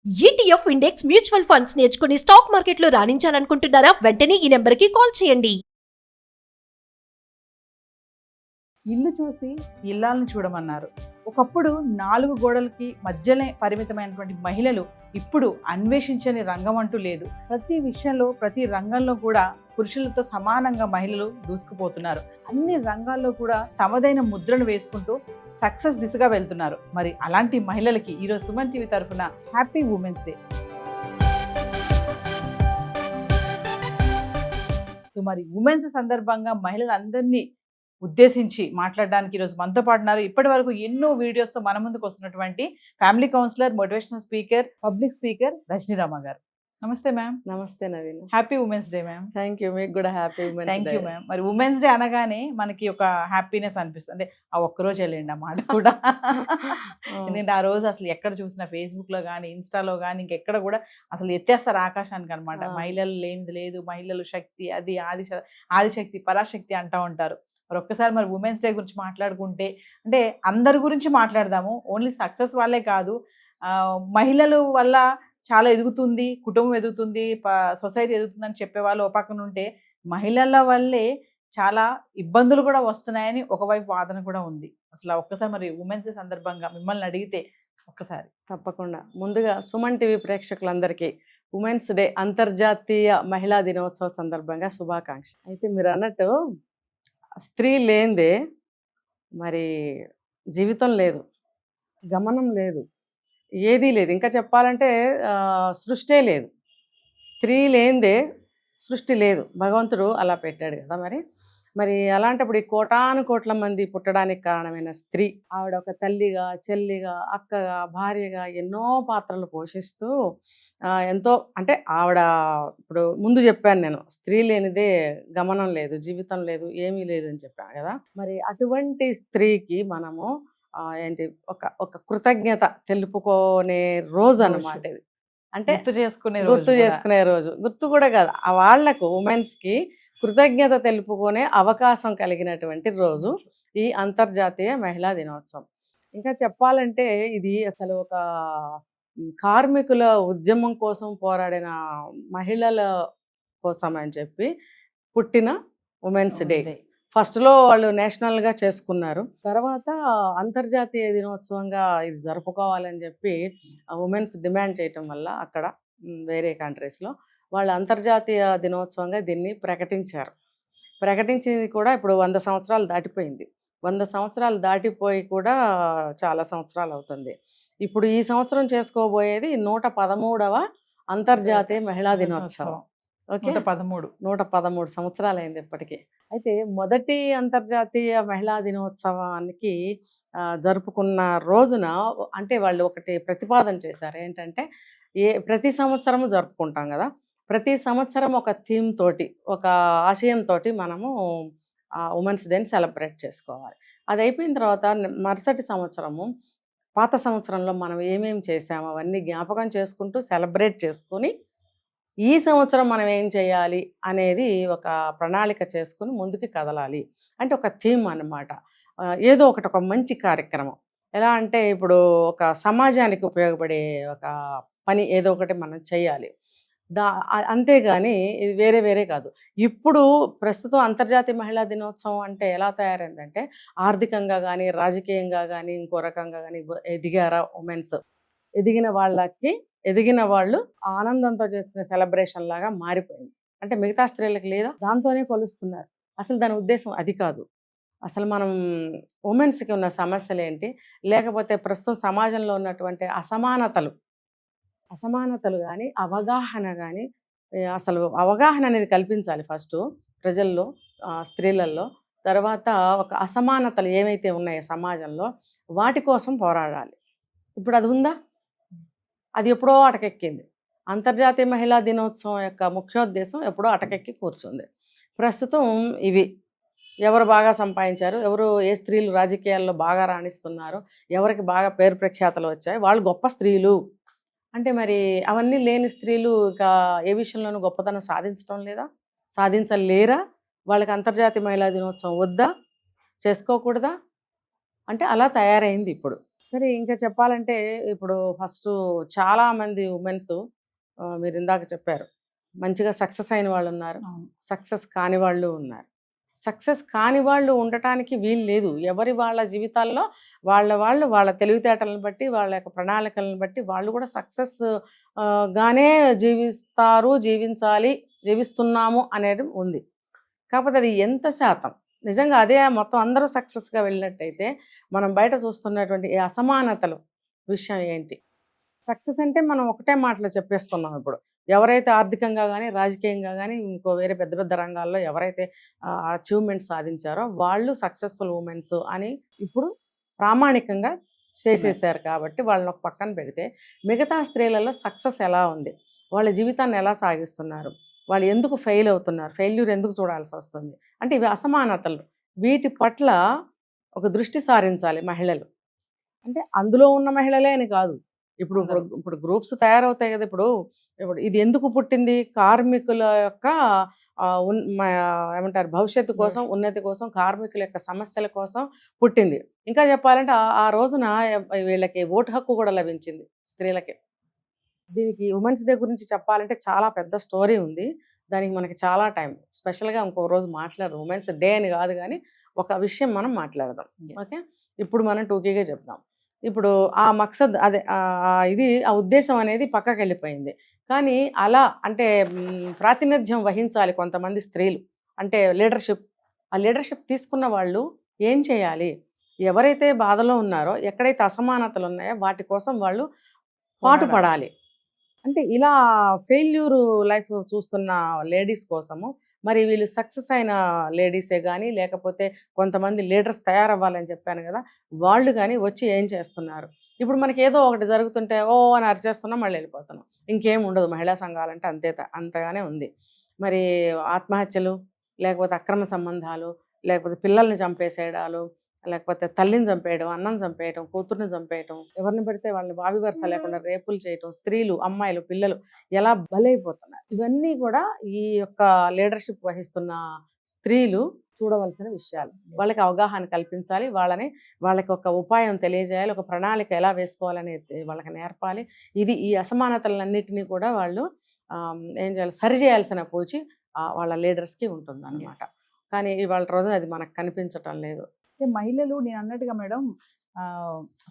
ETF index mutual funds నేర్చుకుని stock మార్కెట్లో రాణించాలనుకుంటున్నారా? వెంటనే ఈ నెంబర్కి కాల్ చేయండి. ఇల్లు చూసి ఇల్లాలను చూడమన్నారు. ఒకప్పుడు 4 గోడలకి మధ్యనే పరిమితమైనటువంటి మహిళలు ఇప్పుడు అన్వేషించని రంగం అంటూ లేదు. ప్రతి విషయంలో, ప్రతి రంగంలో కూడా పురుషులతో సమానంగా మహిళలు దూసుకుపోతున్నారు. అన్ని రంగాల్లో కూడా తమదైన ముద్రను వేసుకుంటూ సక్సెస్ దిశగా వెళ్తున్నారు. మరి అలాంటి మహిళలకి ఈరోజు సుమన్ టీవీ తరఫున హ్యాపీ ఉమెన్స్ డే. సో మరి ఉమెన్స్ సందర్భంగా మహిళలందరినీ ఉద్దేశించి మాట్లాడడానికి ఈరోజు మనతో పాటున్నారు. ఇప్పటి వరకు ఎన్నో వీడియోస్తో మన ముందుకు వస్తున్నటువంటి family counsellor, motivational speaker, public speaker Rajanirama గారు. నమస్తే మ్యామ్. నమస్తే Naveen. Happy women's day ma'am. Thank you. మీకు కూడా happy women's day. Thank you ma'am. మరి ఉమెన్స్ డే అనగానే మనకి ఒక హ్యాపీనెస్ అనిపిస్తుంది. అంటే ఆ ఒక్కరోజు వెళ్ళండి అన్నమాట కూడా. ఎందుకంటే ఆ రోజు అసలు ఎక్కడ చూసినా ఫేస్బుక్లో కానీ, ఇన్స్టాలో కానీ, ఇంకెక్కడ కూడా అసలు ఎత్తేస్తారు ఆకాశానికి అనమాట. మహిళలు లేనిది లేదు, మహిళలు శక్తి, అది ఆదిశక్తి, పరాశక్తి అంటూ ఉంటారు. మరి ఒక్కసారి మరి ఉమెన్స్ డే గురించి మాట్లాడుకుంటే, అంటే అందరి గురించి మాట్లాడదాము. ఓన్లీ సక్సెస్ వాళ్ళే కాదు, మహిళల వల్ల చాలా ఎదుగుతుంది, కుటుంబం ఎదుగుతుంది, సొసైటీ ఎదుగుతుంది అని చెప్పేవాళ్ళు ఒక పక్కన ఉంటే, మహిళల వల్లే చాలా ఇబ్బందులు కూడా వస్తున్నాయని ఒకవైపు వాదన కూడా ఉంది. అసలు ఒక్కసారి మరి ఉమెన్స్ డే సందర్భంగా మిమ్మల్ని అడిగితే ఒక్కసారి. తప్పకుండా. ముందుగా సుమన్ టీవీ ప్రేక్షకులందరికీ ఉమెన్స్ డే, అంతర్జాతీయ మహిళా దినోత్సవ సందర్భంగా శుభాకాంక్ష. అయితే మీరు అన్నట్టు స్త్రీ లేనిదే మరి జీవితం లేదు, గమనం లేదు, ఏదీ లేదు. ఇంకా చెప్పాలంటే సృష్టే లేదు. స్త్రీ లేనిదే సృష్టి లేదు. భగవంతుడు అలా పెట్టాడు కదా. మరి అలాంటప్పుడు ఈ కోటాను కోట్ల మంది పుట్టడానికి కారణమైన స్త్రీ, ఆవిడ ఒక తల్లిగా, చెల్లిగా, అక్కగా, భార్యగా ఎన్నో పాత్రలు పోషిస్తూ ఎంతో, అంటే ఆవిడ ఇప్పుడు ముందు చెప్పాను నేను, స్త్రీ లేనిదే గమనం లేదు, జీవితం లేదు, ఏమీ లేదు అని చెప్పాను కదా. మరి అటువంటి స్త్రీకి మనము ఏంటి ఒక కృతజ్ఞత తెలుపుకునే రోజు అన్నమాట ఇది. అంటే గుర్తు చేసుకునే రోజు. గుర్తు కూడా కాదు, వాళ్లకు ఉమెన్స్కి కృతజ్ఞత తెలుపుకునే అవకాశం కలిగినటువంటి రోజు ఈ అంతర్జాతీయ మహిళా దినోత్సవం. ఇంకా చెప్పాలంటే ఇది అసలు ఒక కార్మికుల ఉద్యమం కోసం పోరాడిన మహిళల కోసం అని చెప్పి పుట్టిన ఉమెన్స్ డే. ఫస్ట్లో వాళ్ళు నేషనల్గా చేసుకున్నారు, తర్వాత అంతర్జాతీయ దినోత్సవంగా ఇది జరుపుకోవాలని చెప్పి ఉమెన్స్ డిమాండ్ చేయటం వల్ల అక్కడ వేరే కంట్రీస్లో వాళ్ళు అంతర్జాతీయ దినోత్సవంగా దీన్ని ప్రకటించారు. ప్రకటించింది కూడా ఇప్పుడు 100 సంవత్సరాలు దాటిపోయింది. 100 సంవత్సరాలు దాటిపోయి కూడా చాలా సంవత్సరాలు అవుతుంది. ఇప్పుడు ఈ సంవత్సరం చేసుకోబోయేది 113వ అంతర్జాతీయ మహిళా దినోత్సవం. ఓకే, 113 సంవత్సరాలు అయింది ఇప్పటికీ. అయితే మొదటి అంతర్జాతీయ మహిళా దినోత్సవానికి జరుపుకున్న రోజున అంటే వాళ్ళు ఒకటి ప్రతిపాదన చేశారు. ఏంటంటే ప్రతి సంవత్సరము జరుపుకుంటాం కదా, ప్రతి సంవత్సరం ఒక థీమ్ తోటి, ఒక ఆశయంతో మనము ఉమెన్స్ డేని సెలబ్రేట్ చేసుకోవాలి. అది అయిపోయిన తర్వాత మరుసటి సంవత్సరము పాత సంవత్సరంలో మనం ఏమేమి చేసామో అవన్నీ జ్ఞాపకం చేసుకుంటూ సెలబ్రేట్ చేసుకొని ఈ సంవత్సరం మనం ఏం చేయాలి అనేది ఒక ప్రణాళిక చేసుకుని ముందుకు కదలాలి. అంటే ఒక థీమ్ అన్నమాట. ఏదో ఒకటి, ఒక మంచి కార్యక్రమం. ఎలా అంటే ఇప్పుడు ఒక సమాజానికి ఉపయోగపడే ఒక పని ఏదో ఒకటి మనం చేయాలి. అంతేగాని ఇది వేరే వేరే కాదు. ఇప్పుడు ప్రస్తుతం అంతర్జాతీయ మహిళా దినోత్సవం అంటే ఎలా తయారైందంటే, ఆర్థికంగా కానీ, రాజకీయంగా కానీ, ఇంకో రకంగా కానీ ఎదిగారా ఉమెన్స్, ఎదిగిన వాళ్ళు ఆనందంతో చేసుకునే సెలబ్రేషన్ లాగా మారిపోయింది. అంటే మిగతా స్త్రీలకు లేదా, దాంతోనే కొలుస్తున్నారు. అసలు దాని ఉద్దేశం అది కాదు. అసలు మనం ఉమెన్స్కి ఉన్న సమస్యలు ఏంటి, లేకపోతే ప్రస్తుతం సమాజంలో ఉన్నటువంటి అసమానతలు కానీ, అవగాహన కానీ, అసలు అవగాహన అనేది కల్పించాలి ఫస్ట్ ప్రజల్లో, స్త్రీలలో. తర్వాత ఒక అసమానతలు ఏవైతే ఉన్నాయో సమాజంలో వాటి కోసం పోరాడాలి. ఇప్పుడు అది ఉందా? అది ఎప్పుడో అటకెక్కింది. అంతర్జాతీయ మహిళా దినోత్సవం యొక్క ముఖ్యోద్దేశం ఎప్పుడో అటకెక్కి కూర్చుంది. ప్రస్తుతం ఇవి ఎవరు బాగా సంపాదించారు, ఏ స్త్రీలు రాజకీయాల్లో బాగా రాణిస్తున్నారు, ఎవరికి బాగా పేరు ప్రఖ్యాతలు వచ్చాయి, వాళ్ళు గొప్ప స్త్రీలు అంటే, మరి అవన్నీ లేని స్త్రీలు ఇక ఏ విషయంలోనూ గొప్పతనం సాధించలేరా? వాళ్ళకి అంతర్జాతీయ మహిళా దినోత్సవం వద్దా, చేసుకోకూడదా? అంటే అలా తయారైంది ఇప్పుడు. సరే ఇంకా చెప్పాలంటే ఇప్పుడు ఫస్ట్ చాలా మంది ఉమెన్స్ మీరు ఇందాక చెప్పారు మంచిగా సక్సెస్ అయిన వాళ్ళు ఉన్నారు, సక్సెస్ కాని వాళ్ళు ఉన్నారు. సక్సెస్ కాని వాళ్ళు ఉండటానికి వీలు లేదు. ఎవరి వాళ్ళ జీవితాల్లో వాళ్ళ తెలివితేటలను బట్టి వాళ్ళ యొక్క ప్రణాళికలను బట్టి వాళ్ళు కూడా సక్సెస్ గానే జీవిస్తారు, జీవిస్తున్నాము అనేది ఉంది. కాకపోతే అది ఎంత శాతం నిజంగా అదే మొత్తం అందరూ సక్సెస్గా వెళ్ళినట్టయితే మనం బయట చూస్తున్నటువంటి ఈ అసమానతలు విషయం ఏంటి? సక్సెస్ అంటే మనం ఒకటే మాటలో చెప్పేస్తున్నాం ఇప్పుడు. ఎవరైతే ఆర్థికంగా కానీ రాజకీయంగా కానీ ఇంకో వేరే పెద్ద పెద్ద రంగాల్లో ఎవరైతే అచీవ్మెంట్ సాధించారో వాళ్ళు సక్సెస్ఫుల్ ఉమెన్స్ అని ఇప్పుడు ప్రామాణికంగా చేసేసారు. కాబట్టి వాళ్ళని ఒక పక్కన పెడితే మిగతా స్త్రీలలో సక్సెస్ ఎలా ఉంది, వాళ్ళ జీవితాన్ని ఎలా సాగిస్తున్నారు, వాళ్ళు ఎందుకు ఫెయిల్ అవుతున్నారు, ఫెయిల్యూర్ ఎందుకు చూడాల్సి వస్తుంది అంటే ఇవి అసమానతలు. వీటి పట్ల ఒక దృష్టి సారించాలి మహిళలు. అంటే అందులో ఉన్న మహిళలే అని కాదు, ఇప్పుడు ఇప్పుడు గ్రూప్స్ తయారవుతాయి కదా. ఇప్పుడు ఇది ఎందుకు పుట్టింది? కార్మికుల యొక్క ఏమంటారు భవిష్యత్తు కోసం, ఉన్నతి కోసం, కార్మికుల యొక్క సమస్యల కోసం పుట్టింది. ఇంకా చెప్పాలంటే ఆ రోజున వీళ్ళకి ఓటు హక్కు కూడా లభించింది స్త్రీలకి. దీనికి ఉమెన్స్ డే గురించి చెప్పాలంటే చాలా పెద్ద స్టోరీ ఉంది. దానికి మనకి చాలా టైం, స్పెషల్గా ఇంకో రోజు మాట్లాడదాం. ఉమెన్స్ డే అని కాదు కానీ ఒక విషయం మనం మాట్లాడదాం. ఓకే, ఇప్పుడు మనం టూకీగా చెప్దాం. ఇప్పుడు ఆ మక్సద్ అదే ఆ ఉద్దేశం అనేది పక్కకి వెళ్ళిపోయింది. కానీ అలా అంటే ప్రాతినిధ్యం వహించాలి కొంతమంది స్త్రీలు, అంటే లీడర్షిప్. ఆ లీడర్షిప్ తీసుకున్న వాళ్ళు ఏం చేయాలి? ఎవరైతే బాధలో ఉన్నారో, ఎక్కడైతే అసమానతలు ఉన్నాయో వాటి కోసం వాళ్ళు పాటుపడాలి. అంటే ఇలా ఫెయిల్యూర్ లైఫ్ చూస్తున్న లేడీస్ కోసము మరి వీళ్ళు సక్సెస్ అయిన లేడీసే కానీ లేకపోతే కొంతమంది లీడర్స్ తయారవ్వాలని చెప్పాను కదా, వాళ్ళు కానీ వచ్చి ఏం చేస్తున్నారు? ఇప్పుడు మనకి ఏదో ఒకటి జరుగుతుంటే ఓ అని అరిచేస్తున్నాం, మళ్ళీ వెళ్ళిపోతున్నాం, ఇంకేం ఉండదు. మహిళా సంఘాలంటే అంతగానే ఉంది. మరి ఆత్మహత్యలు, లేకపోతే అక్రమ సంబంధాలు, లేకపోతే పిల్లల్ని చంపేసేయడాలు, లేకపోతే తల్లిని చంపేయడం, అన్నం చంపేయడం, కూతుర్ని చంపేయడం, ఎవరిని పెడితే వాళ్ళని వావి వరుస లేకుండా రేపులు చేయటం, స్త్రీలు, అమ్మాయిలు, పిల్లలు ఎలా బలైపోతున్నారు. ఇవన్నీ కూడా ఈ యొక్క లీడర్షిప్ వహిస్తున్న స్త్రీలు చూడవలసిన విషయాలు. వాళ్ళకి అవగాహన కల్పించాలి, వాళ్ళకి ఒక ఉపాయం తెలియజేయాలి, ఒక ప్రణాళిక ఎలా వేసుకోవాలని వాళ్ళకి నేర్పాలి. ఈ అసమానతలన్నిటినీ కూడా వాళ్ళు ఏం చేయాలి, సరి చేయాల్సిన పోచి వాళ్ళ లీడర్స్కి ఉంటుంది అన్నమాట. కానీ ఇవాళ రోజున అది మనకు కనిపించటం లేదు. మహిళలు నేను అన్నట్టుగా మేడం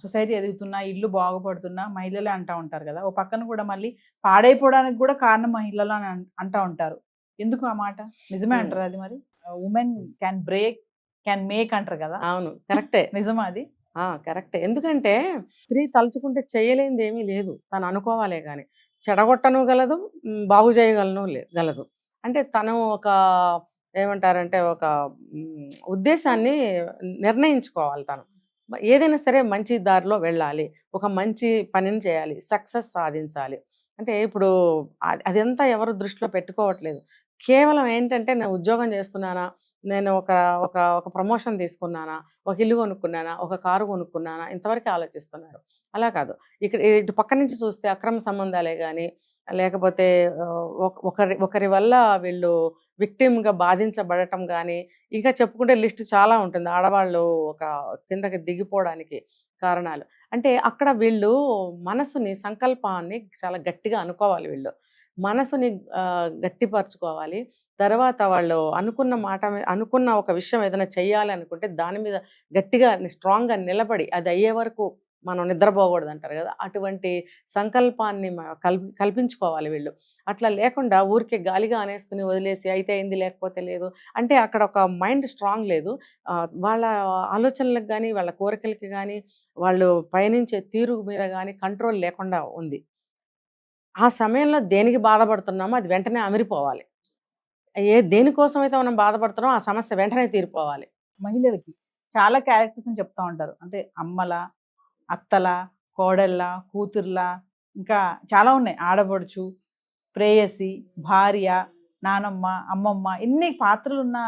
సొసైటీ ఎదుగుతున్నా, ఇల్లు బాగుపడుతున్నా మహిళలే అంటూ ఉంటారు కదా. ఓ పక్కన కూడా మళ్ళీ పాడైపోవడానికి కూడా కారణం మహిళలు అని అంటూ ఉంటారు. ఎందుకు ఆ మాట? నిజమే అంటారు అది? మరి women can break, can make అంటారు కదా. అవును, కరెక్టే. నిజమా అది? కరెక్టే. ఎందుకంటే స్త్రీ తలుచుకుంటే చేయలేనిది ఏమీ లేదు. తను అనుకోవాలే కానీ చెడగొట్టను గలదు, బాగు చేయగలను గలదు. అంటే తను ఒక ఏమంటారంటే ఒక ఉద్దేశాన్ని నిర్ణయించుకోవాలి. తను ఏదైనా సరే మంచి దారిలో వెళ్ళాలి, ఒక మంచి పనిని చేయాలి, సక్సెస్ సాధించాలి. అంటే ఇప్పుడు అదంతా ఎవరు దృష్టిలో పెట్టుకోవట్లేదు. కేవలం ఏంటంటే నేను ఉద్యోగం చేస్తున్నానా, నేను ఒక ఒక ఒక ప్రమోషన్ తీసుకున్నానా, ఒక ఇల్లు కొనుక్కున్నానా, ఒక కారు కొనుక్కున్నానా, ఇంతవరకు ఆలోచిస్తున్నారు. అలా కాదు. ఇటు పక్క నుంచి చూస్తే అక్రమ సంబంధాలే కానీ, లేకపోతే ఒకరి వల్ల వీళ్ళు విక్టిమ్గా బాధించబడటం కానీ, ఇంకా చెప్పుకుంటే లిస్ట్ చాలా ఉంటుంది. ఆడవాళ్ళు ఒక కిందకి దిగిపోవడానికి కారణాలు అంటే అక్కడ వీళ్ళు మనసుని, సంకల్పాన్ని చాలా గట్టిగా అనుకోవాలి. వీళ్ళు మనసుని గట్టిపరచుకోవాలి. తర్వాత వాళ్ళు అనుకున్న ఒక విషయం ఏదైనా చెయ్యాలి అనుకుంటే దాని మీద గట్టిగా స్ట్రాంగ్గా నిలబడి అది అయ్యే వరకు మనం నిద్రపోకూడదు అంటారు కదా, అటువంటి సంకల్పాన్ని కల్పించుకోవాలి వీళ్ళు. అట్లా లేకుండా ఊరికే గాలిగా అనేసుకుని వదిలేసి అయితే అయింది లేకపోతే లేదు అంటే అక్కడ ఒక మైండ్ స్ట్రాంగ్ లేదు. వాళ్ళ ఆలోచనలకు కానీ, వాళ్ళ కోరికలకి కానీ, వాళ్ళు పయనించే తీరు మీద కానీ కంట్రోల్ లేకుండా ఉంది. ఆ సమయంలో దేనికి బాధపడుతున్నామో అది వెంటనే అమిరిపోవాలి. దేనికోసం అయితే మనం బాధపడుతున్నామో ఆ సమస్య వెంటనే తీరిపోవాలి. మహిళలకి చాలా క్యారెక్టర్స్ అని చెప్తా ఉంటారు. అంటే అమ్మల, అత్తల, కోడళ్ళ, కూతుర్ల, ఇంకా చాలా ఉన్నాయి. ఆడపడుచు, ప్రేయసి, భార్య, నానమ్మ, అమ్మమ్మ, ఇన్ని పాత్రలు ఉన్న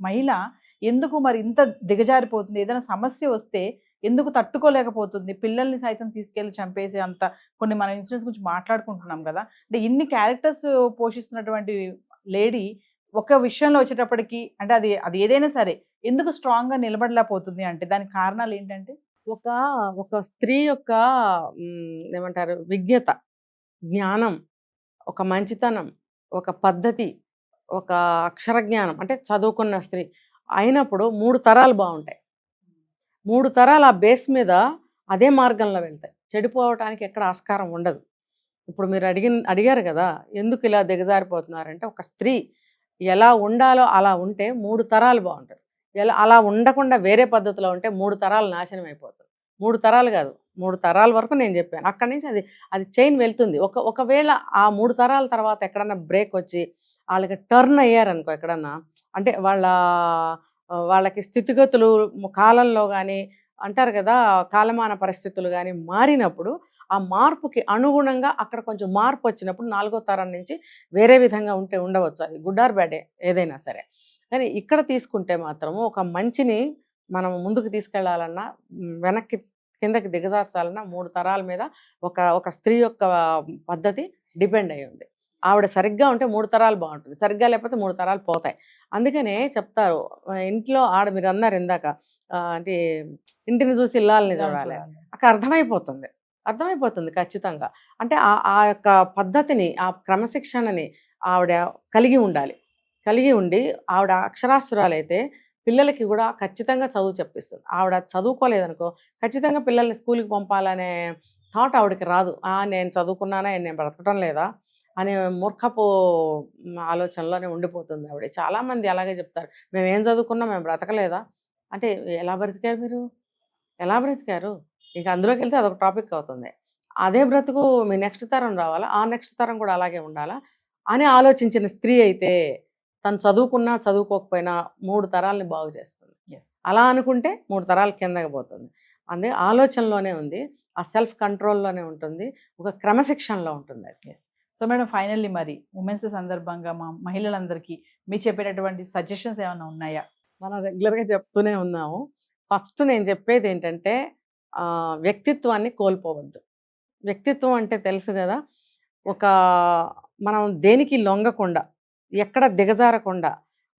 మహిళ ఎందుకు మరి ఇంత దిగజారిపోతుంది? ఏదైనా సమస్య వస్తే ఎందుకు తట్టుకోలేకపోతుంది? పిల్లల్ని సైతం తీసుకెళ్ళి చంపేసి అంత కొన్ని మన ఇన్సిడెంట్స్ గురించి మాట్లాడుకుంటున్నాం కదా. అంటే ఇన్ని క్యారెక్టర్స్ పోషిస్తున్నటువంటి లేడీ ఒక విషయంలో వచ్చేటప్పటికి అంటే అది ఏదైనా సరే ఎందుకు స్ట్రాంగ్గా నిలబడలేకపోతుంది అంటే దానికి కారణాలు ఏంటంటే? ఒక ఒక స్త్రీ యొక్క ఏమంటారు విజ్ఞత, జ్ఞానం, ఒక మంచితనం, ఒక పద్ధతి, ఒక అక్షర జ్ఞానం అంటే చదువుకున్న స్త్రీ అయినప్పుడు 3 తరాలు బాగుంటాయి. 3 తరాలు ఆ బేస్ మీద అదే మార్గంలో వెళ్తాయి. చెడిపోవటానికి ఎక్కడ ఆస్కారం ఉండదు. ఇప్పుడు మీరు అడిగారు కదా, ఎందుకు ఇలా దిగజారిపోతున్నారంటే ఒక స్త్రీ ఎలా ఉండాలో అలా ఉంటే 3 తరాలు బాగుంటుంది. అలా ఉండకుండా వేరే పద్ధతిలో ఉంటే 3 తరాలు నాశనం అయిపోతుంది. 3 తరాలు కాదు, 3 తరాల వరకు నేను చెప్పాను. అక్కడి నుంచి అది చైన్ వెళ్తుంది. ఒకవేళ ఆ 3 తరాల తర్వాత ఎక్కడన్నా బ్రేక్ వచ్చి వాళ్ళకి టర్న్ అయ్యారనుకో ఎక్కడన్నా, అంటే వాళ్ళకి స్థితిగతులు కాలంలో కానీ అంటారు కదా, కాలమాన పరిస్థితులు కానీ మారినప్పుడు ఆ మార్పుకి అనుగుణంగా అక్కడ కొంచెం మార్పు వచ్చినప్పుడు 4వ తరం నుంచి వేరే విధంగా ఉండవచ్చు. అది గుడ్ ఆర్ బ్యాడ్ ఏదైనా సరే. కానీ ఇక్కడ తీసుకుంటే మాత్రము ఒక మంచిని మనం ముందుకు తీసుకెళ్లాలన్నా, వెనక్కి కిందకి దిగజార్చాలన్నా 3 తరాల మీద ఒక స్త్రీ యొక్క పద్ధతి డిపెండ్ అయి ఉంది. ఆవిడ సరిగ్గా ఉంటే 3 తరాలు బాగుంటుంది, సరిగ్గా లేకపోతే 3 తరాలు పోతాయి. అందుకనే చెప్తారు, ఇంట్లో మీరు అన్నారు ఇందాక, అంటే ఇంటిని చూసి ఇల్లాలని చూడాలి. అక్కడ అర్థమైపోతుంది ఖచ్చితంగా. అంటే ఆ యొక్క పద్ధతిని, ఆ క్రమశిక్షణని ఆవిడ కలిగి ఉండి ఆవిడ అక్షరాస్యురాలైతే పిల్లలకి కూడా ఖచ్చితంగా చదువు చెప్పిస్తుంది. ఆవిడ చదువుకోలేదనుకో ఖచ్చితంగా పిల్లల్ని స్కూల్కి పంపాలనే థాట్ ఆవిడకి రాదు. నేను చదువుకున్నానా, నేను బ్రతకటం లేదా అనే మూర్ఖపు ఆలోచనలోనే ఉండిపోతుంది ఆవిడ. చాలామంది అలాగే చెప్తారు, మేము ఏం చదువుకున్నా మేము బ్రతకలేదా అంటే, ఎలా బ్రతికారు ఇక అందులోకి వెళ్తే అదొక టాపిక్ అవుతుంది. అదే బ్రతుకు మీ నెక్స్ట్ తరం రావాలా, ఆ నెక్స్ట్ తరం కూడా అలాగే ఉండాలా అని ఆలోచించిన స్త్రీ అయితే తను చదువుకున్నా చదువుకోకపోయినా 3 తరాలని బాగు చేస్తుంది. అలా అనుకుంటే 3 తరాల కిందకి పోతుంది. అందుకే ఆలోచనలోనే ఉంది, ఆ సెల్ఫ్ కంట్రోల్లోనే ఉంటుంది, ఒక క్రమశిక్షణలో ఉంటుంది అది. సో మేడం, ఫైనల్లీ మరి ఉమెన్స్ సందర్భంగా మా మహిళలందరికీ మీరు చెప్పేటటువంటి సజెషన్స్ ఏమైనా ఉన్నాయా? మనం రెగ్యులర్గా చెప్తూనే ఉన్నాము. ఫస్ట్ నేను చెప్పేది ఏంటంటే, వ్యక్తిత్వాన్ని కోల్పోవద్దు. వ్యక్తిత్వం అంటే తెలుసు కదా, మనం దేనికి లొంగకుండా, ఎక్కడ దిగజారకుండా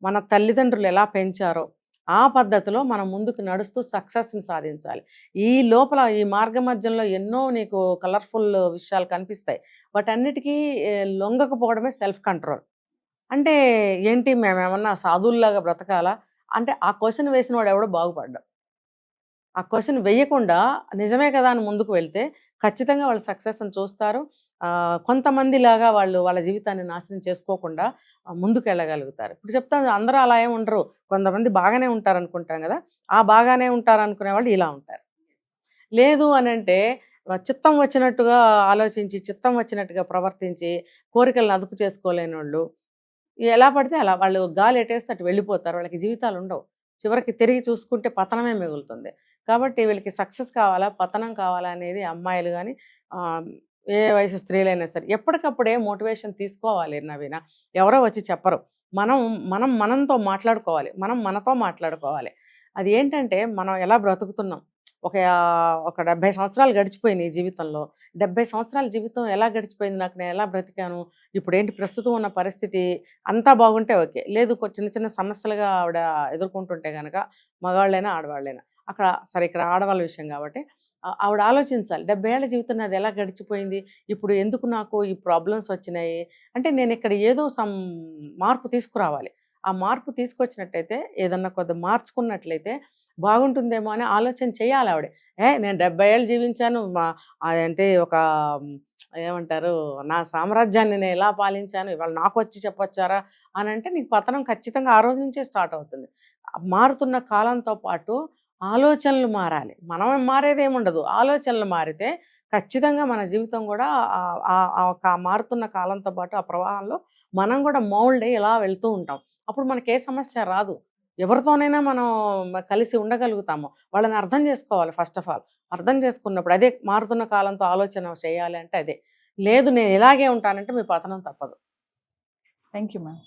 మన తల్లిదండ్రులు ఎలా పెంచారో ఆ పద్ధతిలో మనం ముందుకు నడుస్తూ సక్సెస్ని సాధించాలి. ఈ లోపల ఈ మార్గ మధ్యంలో ఎన్నో నీకు కలర్ఫుల్ విషయాలు కనిపిస్తాయి, వాటన్నిటికీ లొంగకపోవడమే సెల్ఫ్ కంట్రోల్. అంటే ఏంటి, మేమేమన్నా సాధువుల్లాగా బ్రతకాలా అంటే ఆ క్వశ్చన్ వేసిన వాడు ఎవడో బాగుపడ్డాడు. ఆ క్వశ్చన్ వేయకుండా నిజమే కదా అని ముందుకు వెళ్తే ఖచ్చితంగా వాళ్ళు సక్సెస్ని చూస్తారు. కొంతమంది లాగా వాళ్ళ జీవితాన్ని నాశనం చేసుకోకుండా ముందుకు వెళ్ళగలుగుతారు. ఇప్పుడు చెప్తాను, అందరూ అలా ఏమి ఉండరు, కొంతమంది బాగానే ఉంటారు అనుకుంటాం కదా, ఆ బాగానే ఉంటారు అనుకునే వాళ్ళు ఇలా ఉంటారు. లేదు అని అంటే చిత్తం వచ్చినట్టుగా ఆలోచించి, చిత్తం వచ్చినట్టుగా ప్రవర్తించి కోరికలను అదుపు చేసుకోలేని వాళ్ళు ఎలా పడితే అలా వాళ్ళు గాలి ఎటేస్తే అటు వెళ్ళిపోతారు. వాళ్ళకి జీవితాలు ఉండవు. చివరికి తిరిగి చూసుకుంటే పతనమే మిగులుతుంది. కాబట్టి వీళ్ళకి సక్సెస్ కావాలా, పతనం కావాలా అనేది అమ్మాయిలు కానీ ఏ వయసు స్త్రీలైనా సరే ఎప్పటికప్పుడే మోటివేషన్ తీసుకోవాలి. నవీన ఎవరో వచ్చి చెప్పరు, మనంతో మాట్లాడుకోవాలి, మనతో మాట్లాడుకోవాలి. అది ఏంటంటే మనం ఎలా బ్రతుకుతున్నాం, ఒక 70 సంవత్సరాలు గడిచిపోయినాయి జీవితంలో. 70 సంవత్సరాల జీవితం ఎలా గడిచిపోయింది, నాకు నేను ఎలా బ్రతికాను, ఇప్పుడు ఏంటి ప్రస్తుతం ఉన్న పరిస్థితి, అంతా బాగుంటే ఓకే. లేదు చిన్న చిన్న సమస్యలుగా ఆవిడ ఎదుర్కొంటుంటే కనుక, మగవాళ్ళైనా ఆడవాళ్ళైనా అక్కడ సరే, ఇక్కడ ఆడవాళ్ళ విషయం కాబట్టి ఆవిడ ఆలోచించాలి, 70 ఏళ్ల జీవితం నాది ఎలా గడిచిపోయింది, ఇప్పుడు ఎందుకు నాకు ఈ ప్రాబ్లమ్స్ వచ్చినాయి అంటే నేను ఇక్కడ ఏదో మార్పు తీసుకురావాలి. ఆ మార్పు తీసుకొచ్చినట్టయితే, ఏదన్నా కొద్ది మార్చుకున్నట్లయితే బాగుంటుందేమో అని ఆలోచన చేయాలి ఆవిడ. నేను 70 ఏళ్ళు జీవించాను, అదంటే ఏమంటారు, నా సామ్రాజ్యాన్ని నేను ఎలా పాలించాను, ఇవాళ నాకు వచ్చి చెప్పొచ్చారా అని అంటే నీకు పతనం ఖచ్చితంగా ఆ రోజు నుంచే స్టార్ట్ అవుతుంది. మారుతున్న కాలంతో పాటు ఆలోచనలు మారాలి. మనం మారేదేముండదు, ఆలోచనలు మారితే ఖచ్చితంగా మన జీవితం కూడా మారుతున్న కాలంతో పాటు ఆ ప్రవాహంలో మనం కూడా మౌల్డ్ అయ్యి ఇలా వెళ్తూ ఉంటాం. అప్పుడు మనకి ఏ సమస్య రాదు, ఎవరితోనైనా మనం కలిసి ఉండగలుగుతాము. వాళ్ళని అర్థం చేసుకోవాలి. ఫస్ట్ ఆఫ్ ఆల్ అర్థం చేసుకున్నప్పుడు అదే మారుతున్న కాలంతో ఆలోచన చేయాలి అంటే అదే. లేదు నేను ఇలాగే ఉంటానంటే మీ పతనం తప్పదు. Thank you ma'am.